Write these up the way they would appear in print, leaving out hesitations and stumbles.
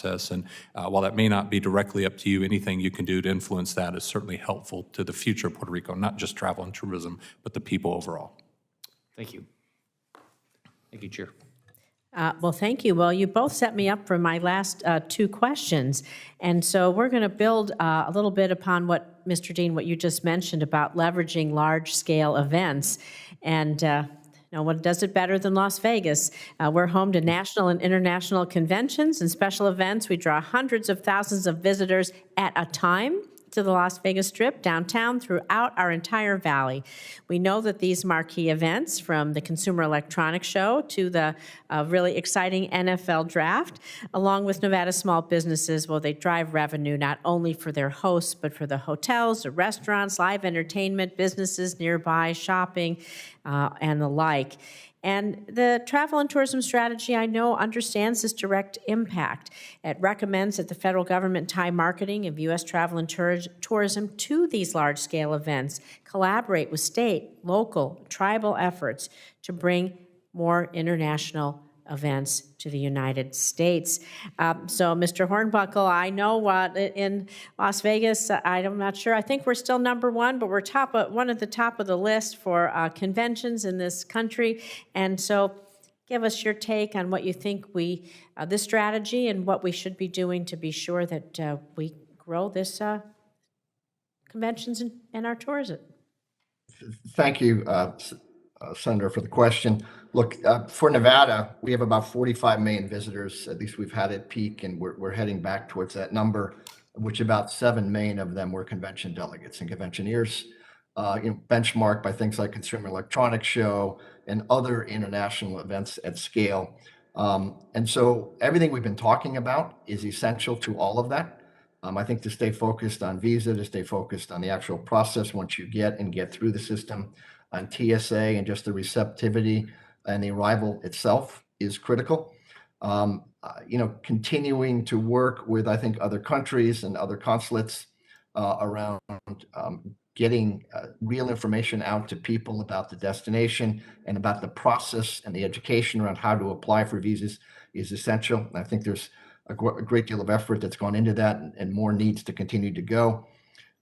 And while that may not be directly up to you, anything you can do to influence that is certainly helpful to the future of Puerto Rico, not just travel and tourism, but the people overall. Thank you. Thank you, Chair. Well, thank you. Well, you both set me up for my last two questions. And so we're going to build a little bit upon what, Mr. Dean, what you just mentioned about leveraging large-scale events. And no one does it better than Las Vegas. We're home to national and international conventions and special events. We draw hundreds of thousands of visitors at a time to the Las Vegas Strip, downtown, throughout our entire valley. We know that these marquee events, from the Consumer Electronics Show to the really exciting NFL Draft, along with Nevada small businesses, well, they drive revenue not only for their hosts, but for the hotels, the restaurants, live entertainment, businesses nearby, shopping, and the like. And the travel and tourism strategy, I know, understands this direct impact. It recommends that the federal government tie marketing of U.S. travel and tourism to these large-scale events, collaborate with state, local, tribal efforts to bring more international events to the United States. So, Mr. Hornbuckle, I know in Las Vegas, I'm not sure. I think we're still number one, but we're one at the top of the list for conventions in this country. And so, give us your take on what you think this strategy and what we should be doing to be sure that we grow this conventions and our tourism. Thank you, Senator, for the question. Look, for Nevada, we have about 45 million visitors, at least we've had at peak, and we're heading back towards that number, which about 7 million of them were convention delegates and conventioneers, benchmarked by things like Consumer Electronics Show and other international events at scale. And so everything we've been talking about is essential to all of that. I think to stay focused on visa, to stay focused on the actual process once you get through the system, on TSA and just the receptivity and the arrival itself is critical. Continuing to work with, I think, other countries and other consulates around getting real information out to people about the destination and about the process and the education around how to apply for visas is essential. And I think there's a great deal of effort that's gone into that, and more needs to continue to go.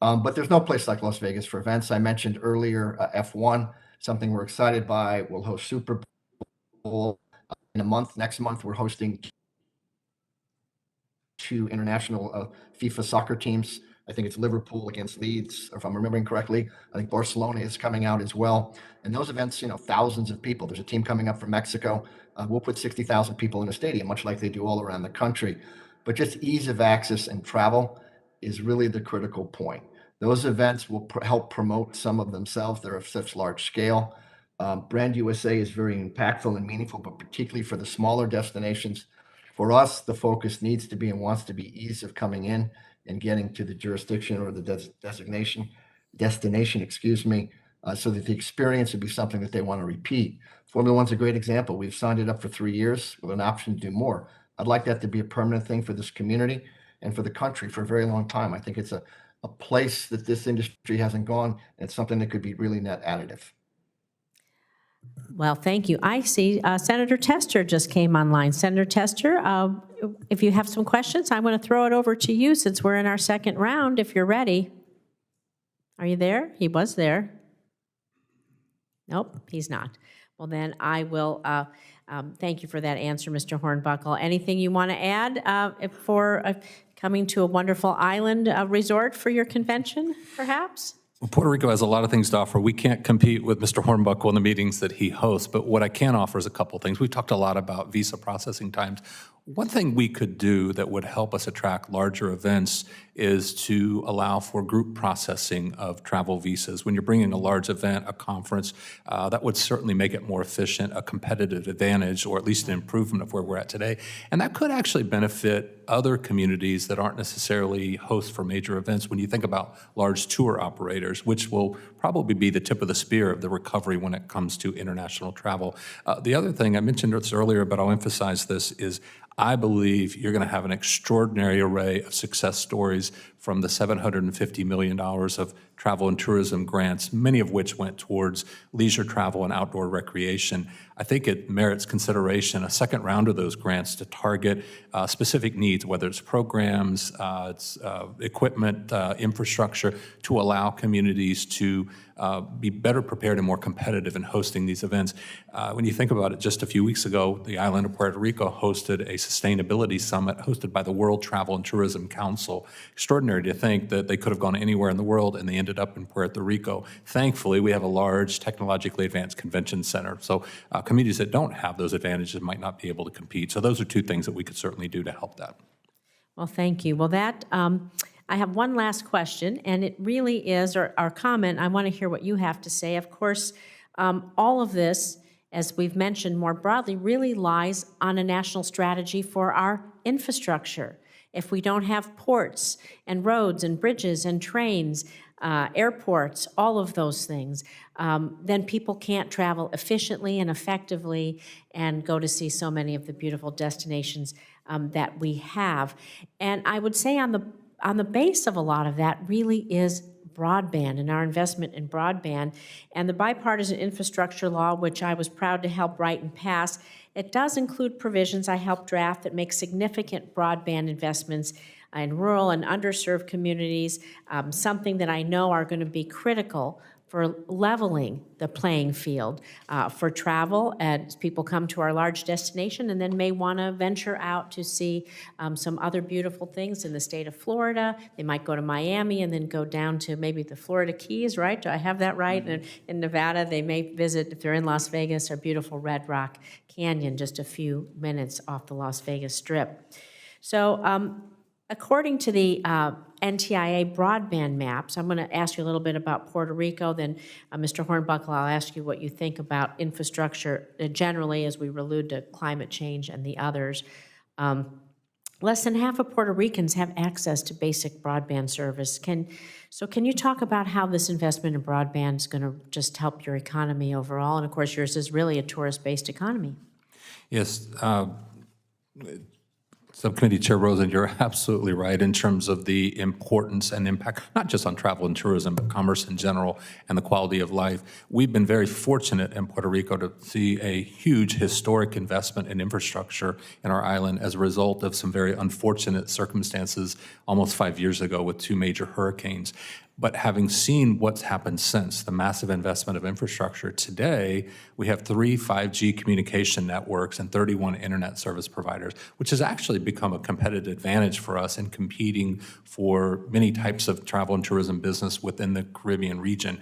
But there's no place like Las Vegas for events. I mentioned earlier F1, something we're excited by. We'll host Super Bowl in a month. Next month, we're hosting 2 international FIFA soccer teams. I think it's Liverpool against Leeds, or if I'm remembering correctly. I think Barcelona is coming out as well. And those events, thousands of people. There's a team coming up from Mexico. We'll put 60,000 people in a stadium, much like they do all around the country. But just ease of access and travel is really the critical point. Those events will help promote some of themselves. They're of such large scale. Brand USA is very impactful and meaningful, but particularly for the smaller destinations. For us, the focus needs to be and wants to be ease of coming in and getting to the jurisdiction or the destination, so that the experience would be something that they want to repeat. Formula One's a great example. We've signed it up for 3 years with an option to do more. I'd like that to be a permanent thing for this community and for the country for a very long time. I think it's a place that this industry hasn't gone, and it's something that could be really net additive. Well, thank you. I see Senator Tester just came online. Senator Tester, if you have some questions, I want to throw it over to you since we're in our second round, if you're ready. Are you there? He was there. Nope, he's not. Well, then I will thank you for that answer, Mr. Hornbuckle. Anything you want to add for coming to a wonderful island resort for your convention, perhaps? Well, Puerto Rico has a lot of things to offer. We can't compete with Mr. Hornbuckle in the meetings that he hosts, but what I can offer is a couple things. We've talked a lot about visa processing times. One thing we could do that would help us attract larger events is to allow for group processing of travel visas. When you're bringing a large event, a conference, that would certainly make it more efficient, a competitive advantage, or at least an improvement of where we're at today. And that could actually benefit other communities that aren't necessarily hosts for major events. When you think about large tour operators, which will probably be the tip of the spear of the recovery when it comes to international travel. The other thing, I mentioned this earlier, but I'll emphasize this, is I believe you're going to have an extraordinary array of success stories from the $750 million of travel and tourism grants, many of which went towards leisure travel and outdoor recreation. I think it merits consideration, a second round of those grants to target specific needs, whether it's programs, it's equipment, infrastructure, to allow communities to be better prepared and more competitive in hosting these events. When you think about it, just a few weeks ago, the island of Puerto Rico hosted a sustainability summit hosted by the World Travel and Tourism Council. Extraordinary to think that they could have gone anywhere in the world and they ended up in Puerto Rico. Thankfully, we have a large technologically advanced convention center. So communities that don't have those advantages might not be able to compete. So those are two things that we could certainly do to help that. Well, thank you. Well, that I have one last question, and it really is, or our comment, I want to hear what you have to say. Of course, all of this, as we've mentioned more broadly, really lies on a national strategy for our infrastructure. If we don't have ports and roads and bridges and trains, airports, all of those things, then people can't travel efficiently and effectively and go to see so many of the beautiful destinations that we have. And I would say on the base of a lot of that really is broadband and our investment in broadband. And the bipartisan infrastructure law, which I was proud to help write and pass, it does include provisions I helped draft that make significant broadband investments in rural and underserved communities, something that I know are going to be critical for leveling the playing field for travel as people come to our large destination and then may want to venture out to see some other beautiful things in the state of Florida. They might go to Miami and then go down to maybe the Florida Keys, right? Do I have that right? And in Nevada, they may visit, if they're in Las Vegas, our beautiful Red Rock Canyon, just a few minutes off the Las Vegas Strip. So according to the NTIA broadband maps, I'm going to ask you a little bit about Puerto Rico, then Mr. Hornbuckle, I'll ask you what you think about infrastructure generally as we allude to climate change and the others. Less than half of Puerto Ricans have access to basic broadband service. Can you talk about how this investment in broadband is going to just help your economy overall? And of course, yours is really a tourist-based economy. Yes. Subcommittee Chair Rosen, you're absolutely right in terms of the importance and impact, not just on travel and tourism, but commerce in general and the quality of life. We've been very fortunate in Puerto Rico to see a huge historic investment in infrastructure in our island as a result of some very unfortunate circumstances almost 5 years ago with 2 major hurricanes. But having seen what's happened since, the massive investment of infrastructure, today we have 3 5G communication networks and 31 internet service providers, which has actually become a competitive advantage for us in competing for many types of travel and tourism business within the Caribbean region.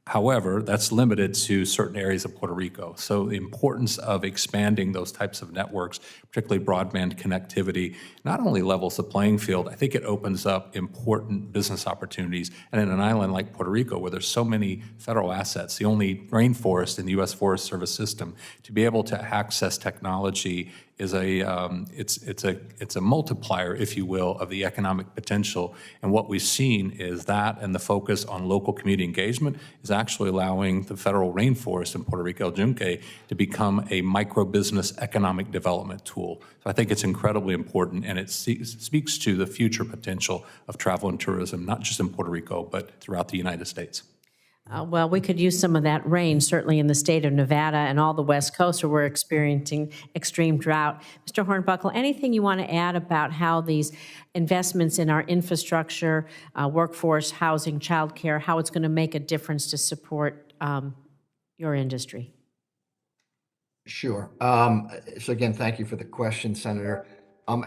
However, that's limited to certain areas of Puerto Rico. So the importance of expanding those types of networks, particularly broadband connectivity, not only levels the playing field, I think it opens up important business opportunities. And in an island like Puerto Rico, where there's so many federal assets, the only rainforest in the U.S. Forest Service system, to be able to access technology is it's a multiplier, if you will, of the economic potential. And what we've seen is that, and the focus on local community engagement is actually allowing the federal rainforest in Puerto Rico, El Yunque, to become a micro-business economic development tool. So I think it's incredibly important, and it speaks to the future potential of travel and tourism, not just in Puerto Rico, but throughout the United States. Well, we could use some of that rain, certainly in the state of Nevada and all the West Coast where we're experiencing extreme drought. Mr. Hornbuckle, anything you want to add about how these investments in our infrastructure, workforce, housing, childcare, how it's going to make a difference to support your industry? Sure. So again, thank you for the question, Senator.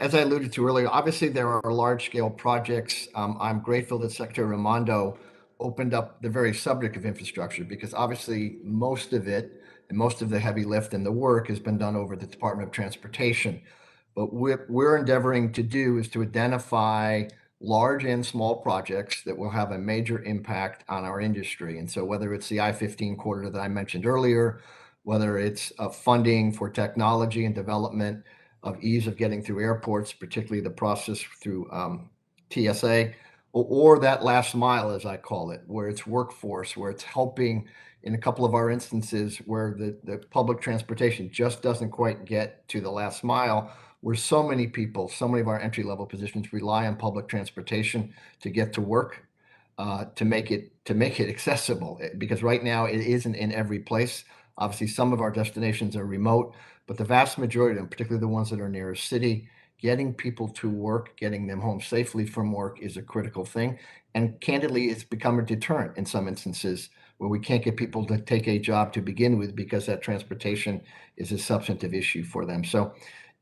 As I alluded to earlier, obviously there are large-scale projects. I'm grateful that Secretary Raimondo opened up the very subject of infrastructure, because obviously most of it and most of the heavy lift and the work has been done over the Department of Transportation. But what we're endeavoring to do is to identify large and small projects that will have a major impact on our industry. And so whether it's the I-15 corridor that I mentioned earlier, whether it's funding for technology and development of ease of getting through airports, particularly the process through TSA, or that last mile, as I call it, where it's workforce, where it's helping in a couple of our instances where the public transportation just doesn't quite get to the last mile, where so many people, so many of our entry-level positions rely on public transportation to get to work. to make it accessible, because right now it isn't in every place. Obviously, some of our destinations are remote, but the vast majority of them, particularly the ones that are near a city, getting people to work, getting them home safely from work is a critical thing. And candidly, it's become a deterrent in some instances where we can't get people to take a job to begin with because that transportation is a substantive issue for them. So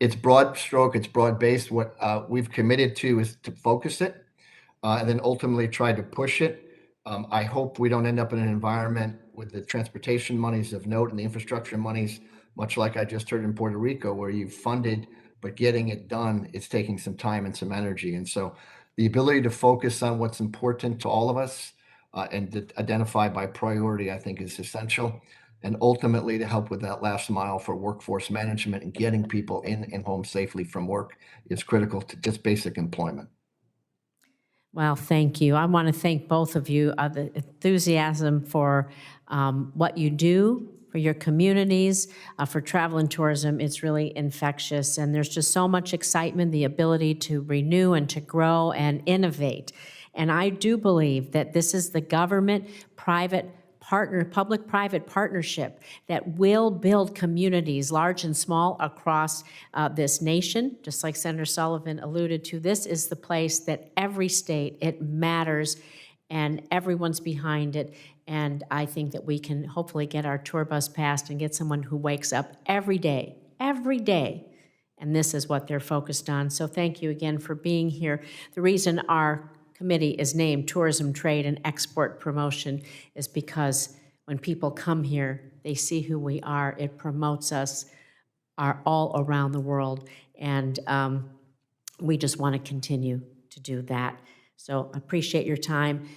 it's broad stroke, it's broad based. What we've committed to is to focus it and then ultimately try to push it. I hope we don't end up in an environment with the transportation monies of note and the infrastructure monies, much like I just heard in Puerto Rico, where you've funded, but getting it done is taking some time and some energy. And so the ability to focus on what's important to all of us and to identify by priority, I think, is essential. And ultimately to help with that last mile for workforce management and getting people in and home safely from work is critical to just basic employment. Well, thank you. I want to thank both of you. The enthusiasm for what you do for your communities, for travel and tourism, it's really infectious. And there's just so much excitement, the ability to renew and to grow and innovate. And I do believe that this is the government-private public-private partnership that will build communities, large and small, across this nation. Just like Senator Sullivan alluded to, this is the place that every state, it matters, and everyone's behind it. And I think that we can hopefully get our tour bus passed and get someone who wakes up every day, and this is what they're focused on. So thank you again for being here. The reason our committee is named Tourism, Trade, and Export Promotion is because when people come here, they see who we are. It promotes us all around the world, and we just want to continue to do that. So appreciate your time.